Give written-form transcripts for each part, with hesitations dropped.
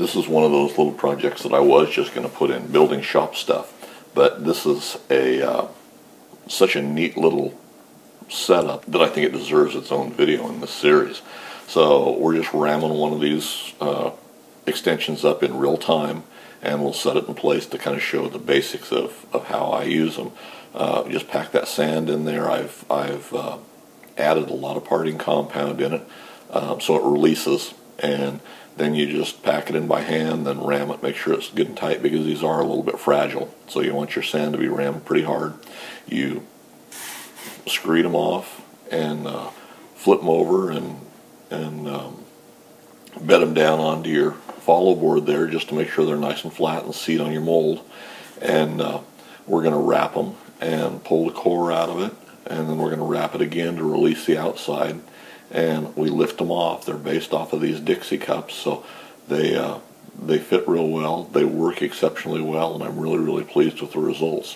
This is one of those little projects that I was just going to put in building shop stuff, but this is a such a neat little setup that I think it deserves its own video in this series. So we're just ramming one of these extensions up in real time, and we'll set it in place to kind of show the basics of how I use them. Just pack that sand in there. I've added a lot of parting compound in it, so it releases, and then you just pack it in by hand, then ram it, make sure it's good and tight, because these are a little bit fragile, so you want your sand to be rammed pretty hard. You screed them off and flip them over and bed them down onto your follow board there, just to make sure they're nice and flat and seat on your mold. And we're going to wrap them and pull the core out of it, and then we're going to wrap it again to release the outside, and we lift them off. They're based off of these Dixie cups, so they fit real well. They work exceptionally well, and I'm really pleased with the results.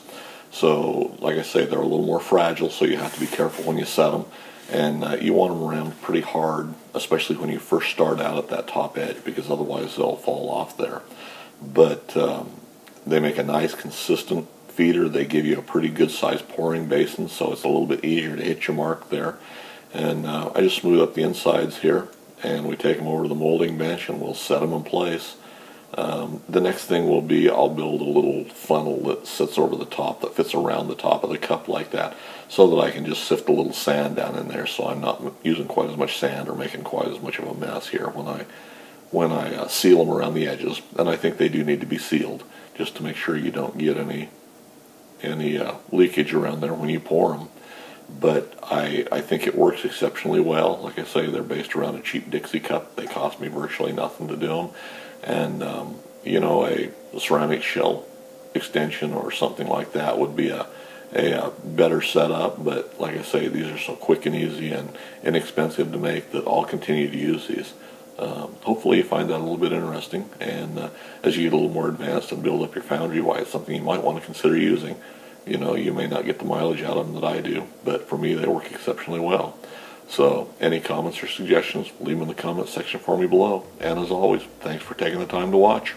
So like I say, they're a little more fragile, so you have to be careful when you set them, and you want them rammed pretty hard, especially when you first start out at that top edge, because otherwise they'll fall off there. But they make a nice consistent feeder. They give you a pretty good sized pouring basin, so it's a little bit easier to hit your mark there. And I just smooth up the insides here, and we take them over to the molding bench and we'll set them in place. The next thing will be, I'll build a little funnel that sits over the top, that fits around the top of the cup like that, so that I can just sift a little sand down in there, so I'm not using quite as much sand or making quite as much of a mess here when I seal them around the edges. And I think they do need to be sealed, just to make sure you don't get any leakage around there when you pour them. But I think it works exceptionally well. Like I say, they're based around a cheap Dixie cup. They cost me virtually nothing to do them. And you know, a ceramic shell extension or something like that would be a better setup. But like I say, these are so quick and easy and inexpensive to make that I'll continue to use these. Hopefully you find that a little bit interesting, and as you get a little more advanced and build up your foundry, why it's something you might want to consider using. You know, you may not get the mileage out of them that I do, but for me they work exceptionally well. So any comments or suggestions, leave them in the comment section for me below. And as always, thanks for taking the time to watch.